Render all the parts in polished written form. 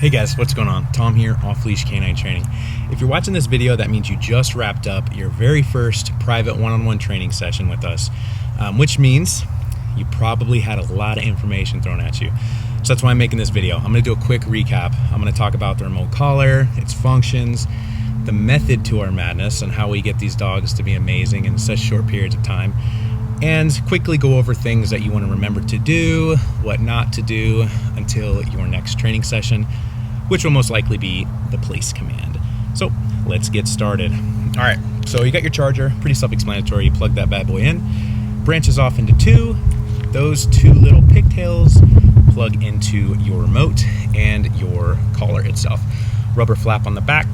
Hey guys, what's going on? Tom here, Off Leash Canine Training. If you're watching this video, that means you just wrapped up your very first private one-on-one training session with us, which means you probably had a lot of information thrown at you. So that's why I'm making this video. I'm gonna do a quick recap. I'm gonna talk about the remote collar, its functions, the method to our madness, and how we get these dogs to be amazing in such short periods of time, and quickly go over things that you want to remember to do, what not to do until your next training session, which will most likely be the place command. So let's get started. All right, so you got your charger, pretty self-explanatory. You plug that bad boy in, branches off into two. Those two little pigtails plug into your remote and your collar itself. Rubber flap on the back.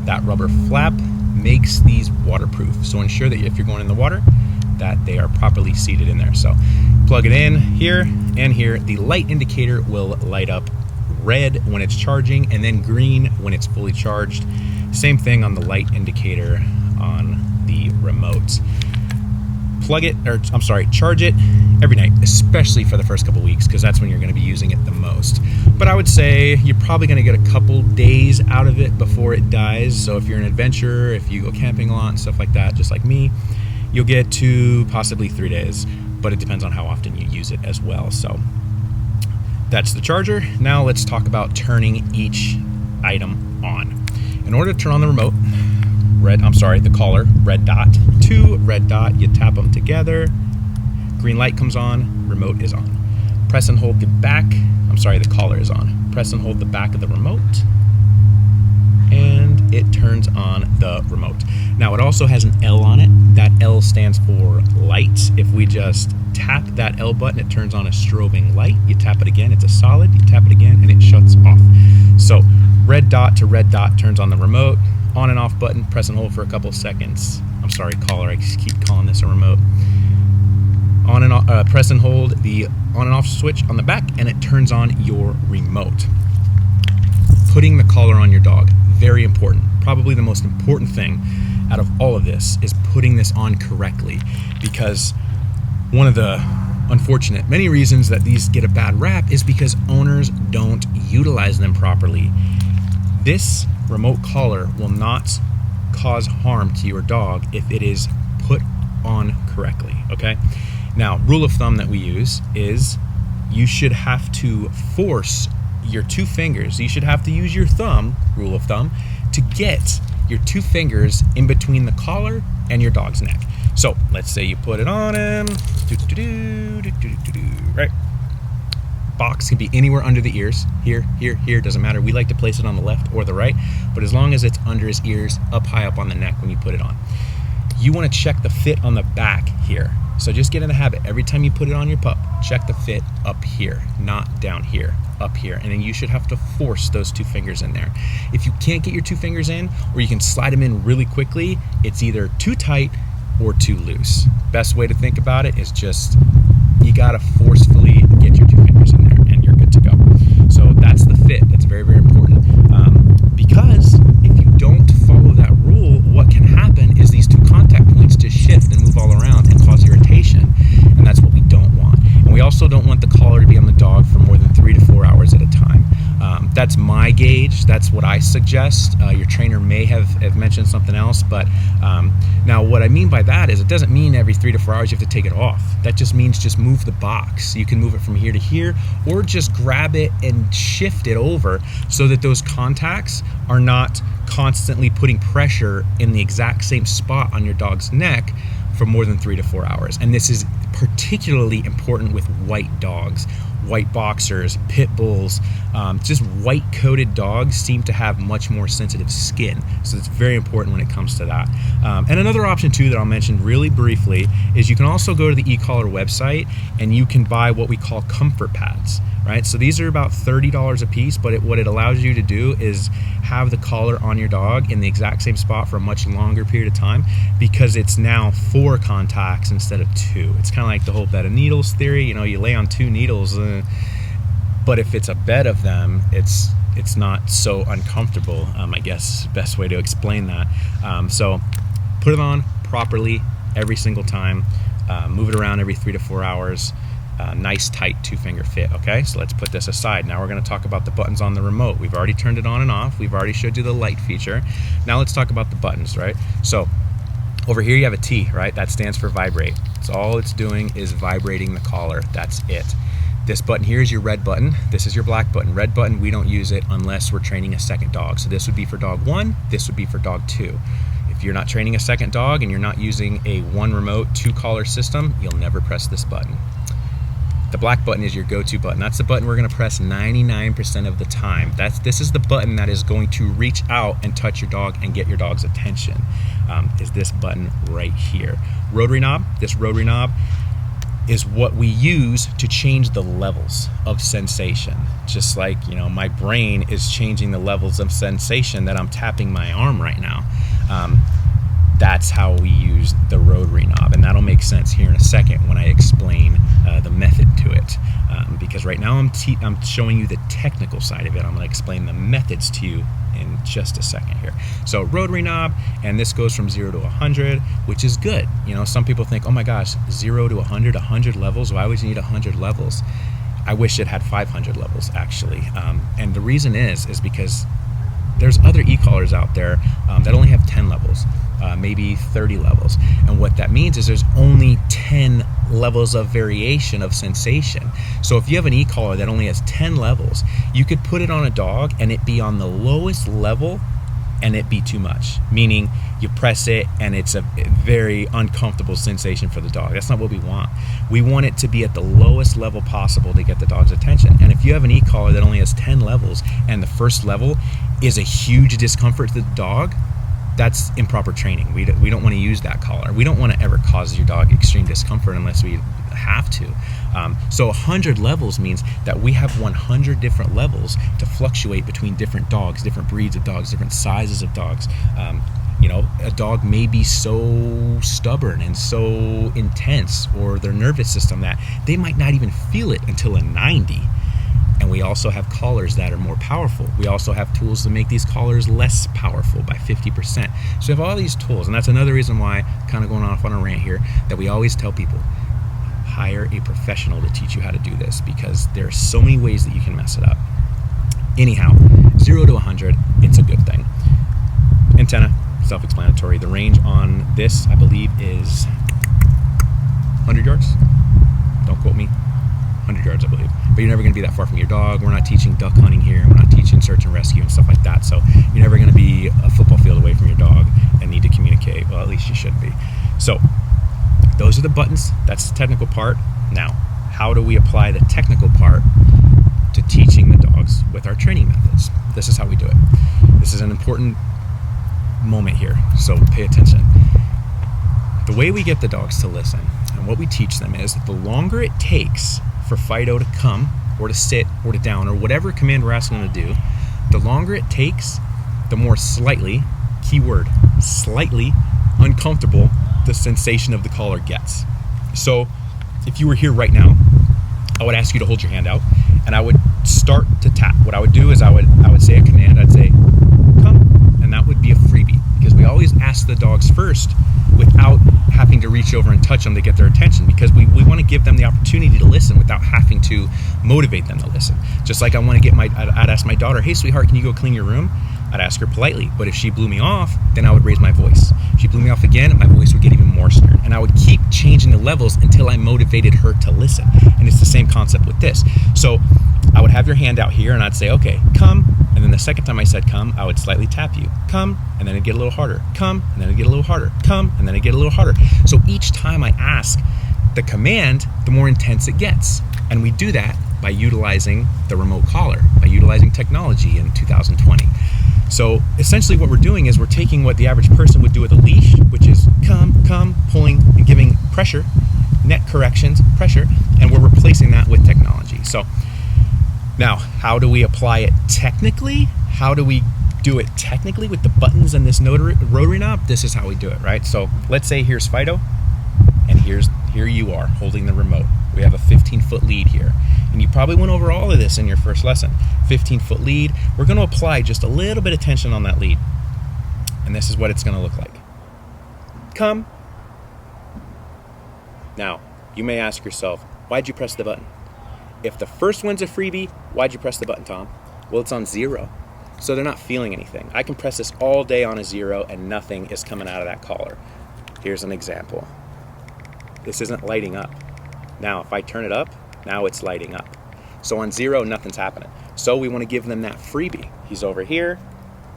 That rubber flap makes these waterproof. So ensure that if you're going in the water, that they are properly seated in there. So plug it in here and here. The light indicator will light up red when it's charging and then green when it's fully charged. Same thing on the light indicator on the remote. Charge it every night, especially for the first couple weeks, because that's when you're going to be using it the most. But I would say you're probably going to get a couple days out of it before it dies. So if you're an adventurer, if you go camping a lot and stuff like that, just like me, you'll get 2, possibly 3 days, but it depends on how often you use it as well. So that's the charger. Now let's talk about turning each item on. In order to turn on the remote, the collar, red dot, 2 red dot, you tap them together, green light comes on, remote is on. Press and hold the collar is on. Press and hold the back of the remote, and it turns on the remote. Now it also has an L on it. That L stands for light. If we just tap that L button, it turns on a strobing light. You tap it again, it's a solid. You tap it again and it shuts off. So red dot to red dot turns on the remote. On and off button, press and hold for a couple seconds. Collar, I keep calling this a remote. On and off, press and hold the on and off switch on the back and it turns on your remote. Putting the collar on your dog, very important. Probably the most important thing out of all of this is putting this on correctly, because one of the unfortunate many reasons that these get a bad rap is because owners don't utilize them properly. This remote collar will not cause harm to your dog if it is put on correctly, okay? Now, rule of thumb that we use is you should have to force your 2 fingers. You should have to use your thumb, rule of thumb, to get your 2 fingers in between the collar and your dog's neck. So let's say you put it on him, right? Box can be anywhere under the ears, here, doesn't matter. We like to place it on the left or the right, but as long as it's under his ears, up high up on the neck when you put it on. You want to check the fit on the back here. So just get in the habit, every time you put it on your pup, check the fit up here, not down here, up here. And then you should have to force those 2 fingers in there. If you can't get your 2 fingers in, or you can slide them in really quickly, it's either too tight or too loose. Best way to think about it is just, you gotta forcefully get your 2 fingers in there and you're good to go. So that's the fit, that's very, very important. Because if you don't follow that rule, what can happen is these 2 contact points just shift and move all around and cause irritation, and that's what we don't want. And we also don't want the collar to be on the dog for more than 3 to 4 hours at a time. That's my gauge, that's what I suggest. Your trainer may have mentioned something else, but now what I mean by that is it doesn't mean every 3 to 4 hours you have to take it off. That just means just move the box. You can move it from here to here, or just grab it and shift it over so that those contacts are not constantly putting pressure in the exact same spot on your dog's neck for more than 3 to 4 hours. And this is particularly important with white dogs. White boxers, pit bulls, just white coated dogs seem to have much more sensitive skin. So it's very important when it comes to that. And another option too that I'll mention really briefly is you can also go to the eCollar website and you can buy what we call comfort pads, right? So these are about $30 a piece, but what it allows you to do is have the collar on your dog in the exact same spot for a much longer period of time, because it's now 4 contacts instead of 2. It's kind of like the whole bed of needles theory. You know, you lay on 2 needles, but if it's a bed of them, it's not so uncomfortable, I guess is the best way to explain that. So put it on properly every single time, move it around every 3 to 4 hours, nice tight 2-finger fit. Okay, so let's put this aside. Now we're going to talk about the buttons on the remote. We've already turned it on and off. We've already showed you the light feature. Now let's talk about the buttons, right? So over here you have a T, right? That stands for vibrate. So all it's doing is vibrating the collar. That's it. This button here is your red button. This is your black button. Red button, we don't use it unless we're training a second dog. So this would be for dog 1, this would be for dog 2. If you're not training a second dog and you're not using a 1 remote 2 collar system, you'll never press this button. The black button is your go-to button. That's the button we're gonna press 99% of the time. This is the button that is going to reach out and touch your dog and get your dog's attention, is this button right here. Rotary knob, this rotary knob is what we use to change the levels of sensation. Just like, you know, my brain is changing the levels of sensation that I'm tapping my arm right now. That's how we use the rotary knob, and that'll make sense here in a second when I explain the method to it. Because right now I'm showing you the technical side of it. I'm going to explain the methods to you in just a second here. So rotary knob, and this goes from 0 to 100, which is good. You know, some people think, oh my gosh, 0 to 100 levels. Why would you need 100 levels? I wish it had 500 levels actually. And the reason is because there's other e-collars out there that only have 10 levels, maybe 30 levels. And what that means is there's only 10 levels of variation of sensation. So if you have an e-collar that only has 10 levels, you could put it on a dog and it be on the lowest level and it be too much. Meaning you press it and it's a very uncomfortable sensation for the dog. That's not what we want. We want it to be at the lowest level possible to get the dog's attention. And if you have an e-collar that only has 10 levels and the first level is a huge discomfort to the dog, that's improper training. We don't want to use that collar. We don't want to ever cause your dog extreme discomfort unless we have to. So 100 levels means that we have 100 different levels to fluctuate between different dogs, different breeds of dogs, different sizes of dogs. You know, a dog may be so stubborn and so intense, or their nervous system, that they might not even feel it until a 90. And we also have collars that are more powerful. We also have tools to make these collars less powerful by 50%. So we have all these tools, and that's another reason why, kind of going off on a rant here, that we always tell people, hire a professional to teach you how to do this, because there are so many ways that you can mess it up. Anyhow, 0 to 100, it's a good thing. Antenna, self-explanatory. The range on this, I believe, is 100 yards. Don't quote me. 100 yards, I believe. But you're never going to be that far from your dog. We're not teaching duck hunting here. We're not teaching search and rescue and stuff like that. So you're never going to be a football field away from your dog and need to communicate. Well, at least you should be. So those are the buttons. That's the technical part. Now, how do we apply the technical part to teaching the dogs with our training methods? This is how we do it. This is an important moment here, so pay attention. The way we get the dogs to listen and what we teach them is the longer it takes for Fido to come or to sit or to down or whatever command we're asking them to do, the longer it takes, the more slightly, keyword, slightly uncomfortable the sensation of the collar gets. So if you were here right now, I would ask you to hold your hand out and I would start to tap. What I would do is I would say a command. I'd say, come, and that would be a freebie, because we always ask the dogs first without having to reach over and touch them to get their attention, because we want to give them the opportunity to listen without having to motivate them to listen. Just like I want to get I'd ask my daughter, hey sweetheart, can you go clean your room? I'd ask her politely, but if she blew me off, then I would raise my voice. If she blew me off again, my voice would get even more stern, and I would keep changing the levels until I motivated her to listen. And it's the same concept with this. So I would have your hand out here and I'd say, okay, come. And then the second time I said come, I would slightly tap you. Come, and then it'd get a little harder. Come, and then it'd get a little harder. Come, and then it'd get a little harder. So each time I ask the command, the more intense it gets. And we do that by utilizing the remote collar, by utilizing technology in 2020. So essentially what we're doing is we're taking what the average person would do with a leash, which is come, pulling and giving pressure, net corrections, pressure, and we're replacing that with technology. So now, how do we apply it technically? How do we do it technically with the buttons and this rotary knob? This is how we do it, right? So let's say here's Fido, and here you are holding the remote. We have a 15-foot lead here. And you probably went over all of this in your first lesson. 15-foot lead. We're going to apply just a little bit of tension on that lead. And this is what it's going to look like. Come. Now, You may ask yourself, why'd you press the button? If the first one's a freebie, why'd you press the button, Tom? Well, it's on 0. So they're not feeling anything. I can press this all day on a 0 and nothing is coming out of that collar. Here's an example. This isn't lighting up. Now, if I turn it up, now it's lighting up. So on 0, nothing's happening. So we want to give them that freebie. He's over here,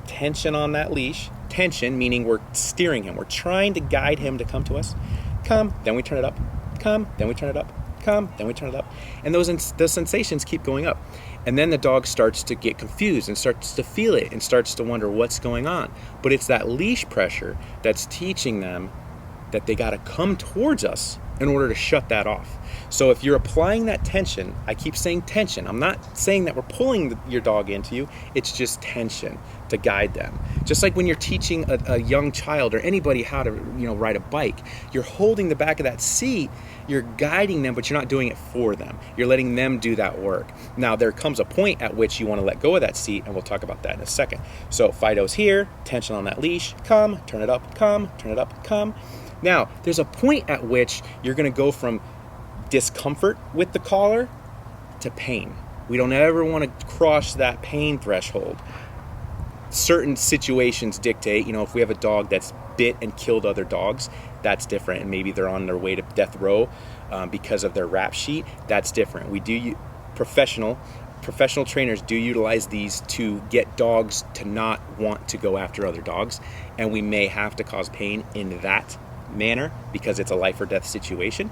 tension on that leash. Tension, meaning we're steering him. We're trying to guide him to come to us. Come, then we turn it up. Come, then we turn it up. Come, then we turn it up. And those sensations keep going up. And then the dog starts to get confused and starts to feel it and starts to wonder what's going on. But it's that leash pressure that's teaching them that they got to come towards us in order to shut that off. So if you're applying that tension, I keep saying tension. I'm not saying that we're pulling your dog into you. It's just tension to guide them. Just like when you're teaching a young child or anybody how to ride a bike, you're holding the back of that seat, you're guiding them, but you're not doing it for them. You're letting them do that work. Now, there comes a point at which you want to let go of that seat, and we'll talk about that in a second. So Fido's here, tension on that leash, come, turn it up, come, turn it up, come. Now, there's a point at which you're going to go from discomfort with the collar to pain. We don't ever want to cross that pain threshold. Certain situations dictate, if we have a dog that's bit and killed other dogs, that's different, and maybe they're on their way to death row because of their rap sheet, that's different. We do professional trainers do utilize these to get dogs to not want to go after other dogs, and we may have to cause pain in that manner because it's a life or death situation.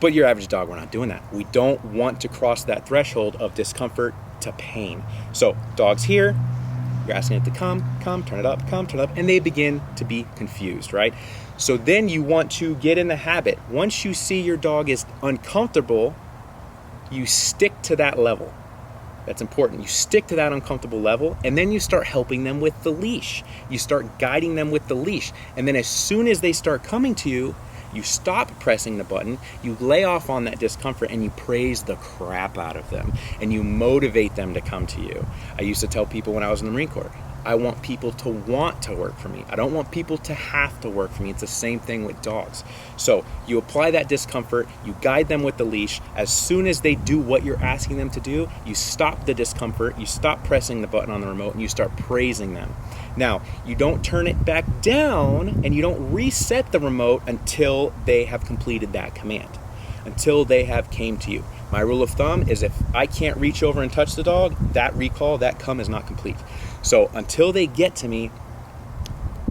But your average dog, we're not doing that. We don't want to cross that threshold of discomfort to pain. So dogs here, you're asking it to come, turn it up, come, turn it up, and they begin to be confused, right? So then you want to get in the habit. Once you see your dog is uncomfortable, you stick to that level. That's important. You stick to that uncomfortable level, and then you start helping them with the leash. You start guiding them with the leash. And then as soon as they start coming to you, you stop pressing the button, you lay off on that discomfort, and you praise the crap out of them, and you motivate them to come to you. I used to tell people when I was in the Marine Corps, I want people to want to work for me. I don't want people to have to work for me. It's the same thing with dogs. So you apply that discomfort, you guide them with the leash. As soon as they do what you're asking them to do, you stop the discomfort, you stop pressing the button on the remote, and you start praising them. Now, you don't turn it back down, and you don't reset the remote until they have completed that command, until they have came to you. My rule of thumb is if I can't reach over and touch the dog, that recall, that come is not complete. So until they get to me,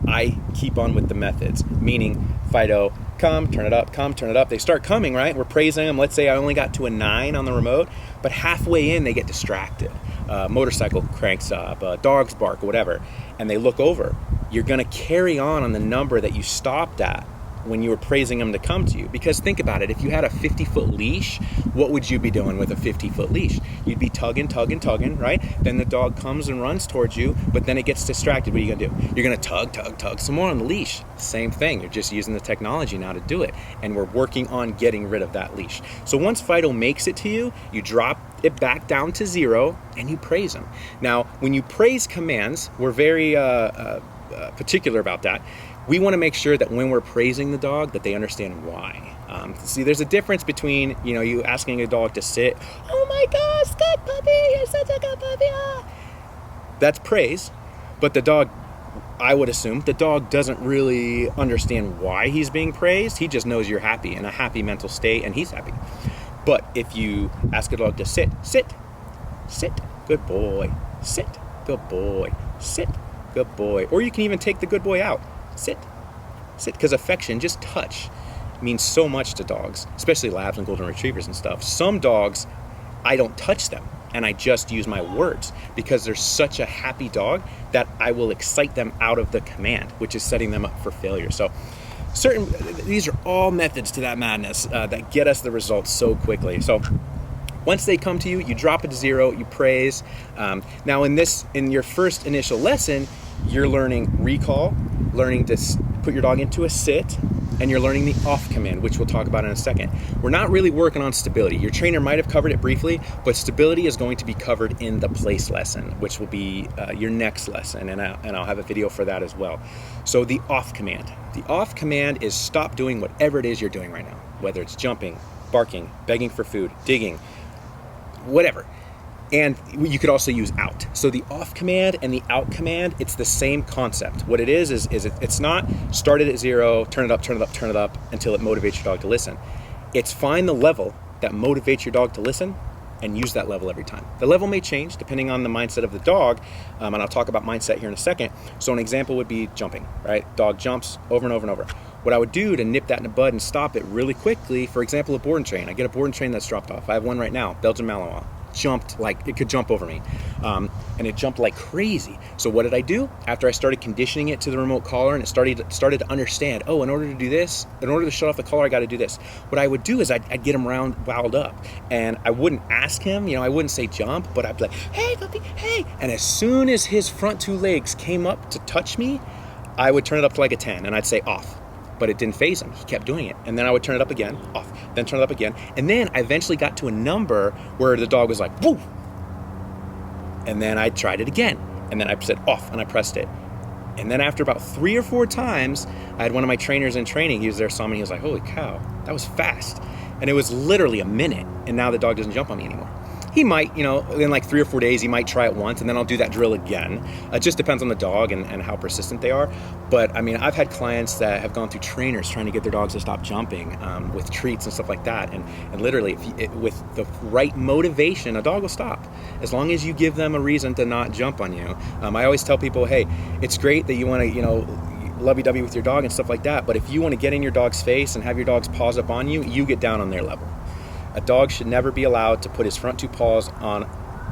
I keep on with the methods, meaning Fido, come, turn it up, come, turn it up. They start coming, right? We're praising them. Let's say I only got to a 9 on the remote, but halfway in they get distracted. Motorcycle cranks up, dogs bark, or whatever, and they look over. You're going to carry on the number that you stopped at when you were praising them to come to you. Because think about it, if you had a 50-foot leash, what would you be doing with a 50-foot leash? You'd be tugging, right? Then the dog comes and runs towards you, but then it gets distracted. What are you gonna do? You're gonna tug some more on the leash. Same thing, you're just using the technology now to do it. And we're working on getting rid of that leash. So once Fido makes it to you, you drop it back down to 0 and you praise him. Now, when you praise commands, we're very particular about that. We want to make sure that when we're praising the dog that they understand why. See, there's a difference between, you asking a dog to sit, oh my gosh, good puppy, you're such a good puppy. Ah. That's praise, but the dog, I would assume, the dog doesn't really understand why he's being praised. He just knows you're happy, in a happy mental state, and he's happy. But if you ask a dog to sit, good boy, sit, good boy, sit, good boy. Or you can even take the good boy out. Sit, because affection, just touch, means so much to dogs, especially labs and golden retrievers and stuff. Some dogs, I don't touch them, and I just use my words because they're such a happy dog that I will excite them out of the command, which is setting them up for failure. So these are all methods to that madness that get us the results so quickly. So once they come to you, you drop it to 0, you praise. Now in your first initial lesson, you're learning recall, learning to put your dog into a sit, and you're learning the off command, which we'll talk about in a second. We're not really working on stability. Your trainer might have covered it briefly, but stability is going to be covered in the place lesson, which will be your next lesson, and I'll have a video for that as well. So the off command. The off command is stop doing whatever it is you're doing right now. whether it's jumping, barking, begging for food, digging, whatever. And you could also use out. So the off command and the out command, it's the same concept. What it is it's not start it at 0, turn it up, turn it up, turn it up until it motivates your dog to listen. It's find the level that motivates your dog to listen and use that level every time. The level may change depending on the mindset of the dog, and I'll talk about mindset here in a second. So an example would be jumping, right? Dog jumps over and over and over. What I would do to nip that in the bud and stop it really quickly, for example, a board and train. I get a board and train that's dropped off. I have one right now, Belgian Malinois. Jumped like it could jump over me, and it jumped like crazy. So what did I do? After I started conditioning it to the remote collar and it started to understand, oh, in order to do this, in order to shut off the collar, I got to do this. What I would do is I'd get him riled up, and I wouldn't ask him, I wouldn't say jump, but I'd be like, hey puppy, hey. And as soon as his front 2 legs came up to touch me, I would turn it up to like a 10 and I'd say off. But it didn't faze him. He kept doing it. And then I would turn it up again, off, then turn it up again. And then I eventually got to a number where the dog was like, woo! And then I tried it again. And then I said off, and I pressed it. And then after about 3 or 4 times, I had one of my trainers in training. He was there, saw me, he was like, holy cow, that was fast. And it was literally a minute. And now the dog doesn't jump on me anymore. He might, in like 3 or 4 days, he might try it once, and then I'll do that drill again. It just depends on the dog and how persistent they are. But I mean, I've had clients that have gone through trainers trying to get their dogs to stop jumping with treats and stuff like that. And literally, with the right motivation, a dog will stop. As long as you give them a reason to not jump on you. I always tell people, hey, it's great that you want to, lovey-dovey with your dog and stuff like that. But if you want to get in your dog's face and have your dog's paws up on you, you get down on their level. A dog should never be allowed to put his front 2 paws on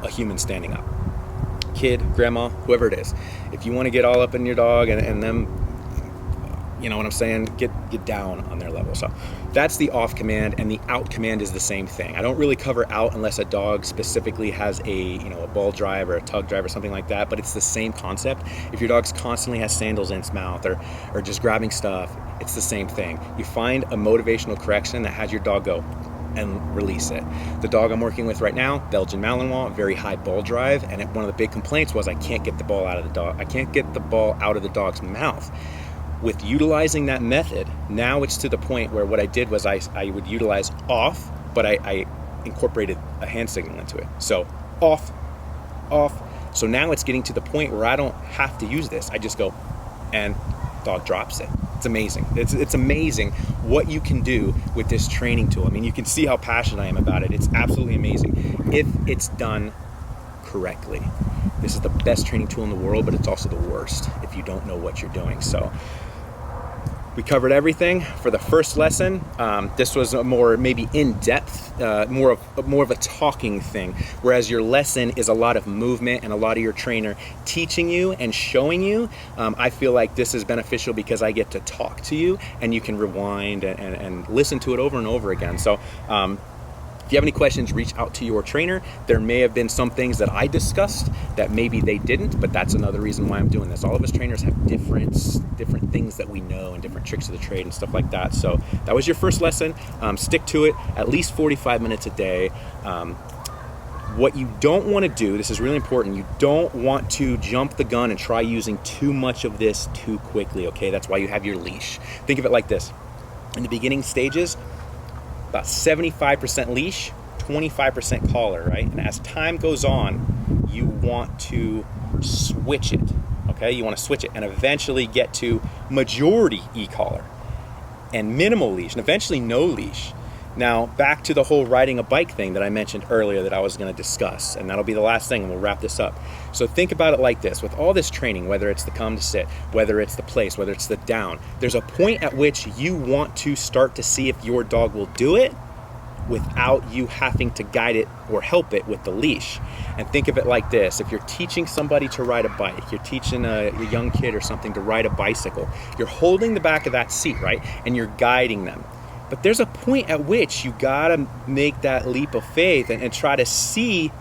a human standing up. Kid, grandma, whoever it is. If you want to get all up in your dog and them, you know what I'm saying, get down on their level. So that's the off command, and the out command is the same thing. I don't really cover out unless a dog specifically has a ball drive or a tug drive or something like that, but it's the same concept. If your dog constantly has sandals in its mouth or just grabbing stuff, it's the same thing. You find a motivational correction that has your dog go and release it. The dog I'm working with right now, Belgian Malinois, very high ball drive, and one of the big complaints was I can't get the ball out of the dog. I can't get the ball out of the dog's mouth. With utilizing that method, now it's to the point where what I did was I would utilize off, but I incorporated a hand signal into it. So off, off. So now it's getting to the point where I don't have to use this. I just go and dog drops it. It's amazing. It's amazing what you can do with this training tool. I mean, you can see how passionate I am about it. It's absolutely amazing if it's done correctly. This is the best training tool in the world, but it's also the worst if you don't know what you're doing. So we covered everything for the first lesson. This was a more maybe in-depth, more of a talking thing, whereas your lesson is a lot of movement and a lot of your trainer teaching you and showing you. I feel like this is beneficial because I get to talk to you and you can rewind and listen to it over and over again. So if you have any questions, reach out to your trainer. There may have been some things that I discussed that maybe they didn't, but that's another reason why I'm doing this. All of us trainers have different things that we know and different tricks of the trade and stuff like that. So that was your first lesson. Stick to it, at least 45 minutes a day. What you don't want to do, this is really important, you don't want to jump the gun and try using too much of this too quickly, okay? That's why you have your leash. Think of it like this. In the beginning stages, about 75% leash, 25% collar, right? And as time goes on, you want to switch it, okay? You want to switch it and eventually get to majority e-collar and minimal leash and eventually no leash. Now, back to the whole riding a bike thing that I mentioned earlier that I was going to discuss, and that'll be the last thing, and we'll wrap this up. So think about it like this. With all this training, whether it's the come to sit, whether it's the place, whether it's the down, there's a point at which you want to start to see if your dog will do it without you having to guide it or help it with the leash. And think of it like this. If you're teaching somebody to ride a bike, you're teaching a young kid or something to ride a bicycle, you're holding the back of that seat, right? And you're guiding them. But there's a point at which you gotta make that leap of faith and try to see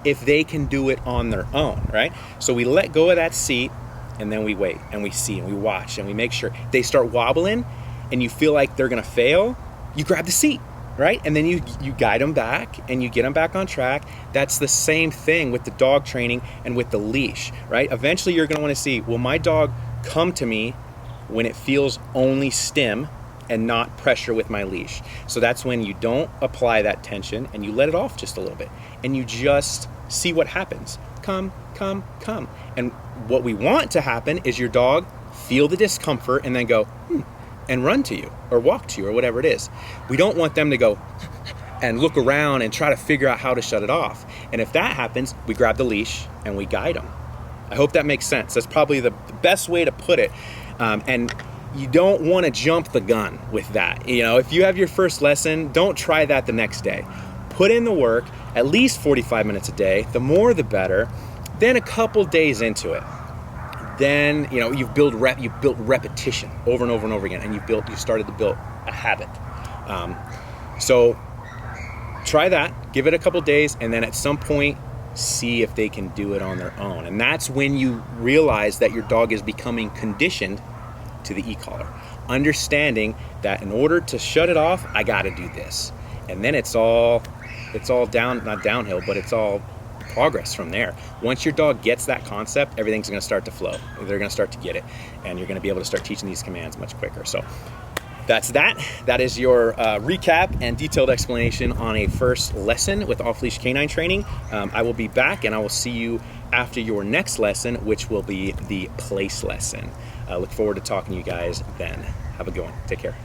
if they can do it on their own, right? So we let go of that seat and then we wait and we see and we watch and we make sure they start wobbling and you feel like they're gonna fail, you grab the seat, right? And then you guide them back and you get them back on track. That's the same thing with the dog training and with the leash, right? Eventually you're gonna wanna see, will my dog come to me when it feels only stem and not pressure with my leash. So that's when you don't apply that tension and you let it off just a little bit and you just see what happens. Come, come, come. And what we want to happen is your dog feel the discomfort and then go, and run to you or walk to you or whatever it is. We don't want them to go and look around and try to figure out how to shut it off. And if that happens, we grab the leash and we guide them. I hope that makes sense. That's probably the best way to put it. And you don't want to jump the gun with that. You know, if you have your first lesson, don't try that the next day. Put in the work, at least 45 minutes a day. The more, the better. Then a couple days into it, then you know you've built repetition over and over and over again, and you started to build a habit. So try that. Give it a couple days, and then at some point, see if they can do it on their own. And that's when you realize that your dog is becoming conditioned to the e-collar, understanding that in order to shut it off, I got to do this. And then it's all not downhill, but it's all progress from there. Once your dog gets that concept, everything's going to start to flow. They're going to start to get it, and you're going to be able to start teaching these commands much quicker. So that's that. That is your recap and detailed explanation on a first lesson with off-leash canine training. I will be back, and I will see you after your next lesson, which will be the place lesson. I look forward to talking to you guys then. Have a good one. Take care.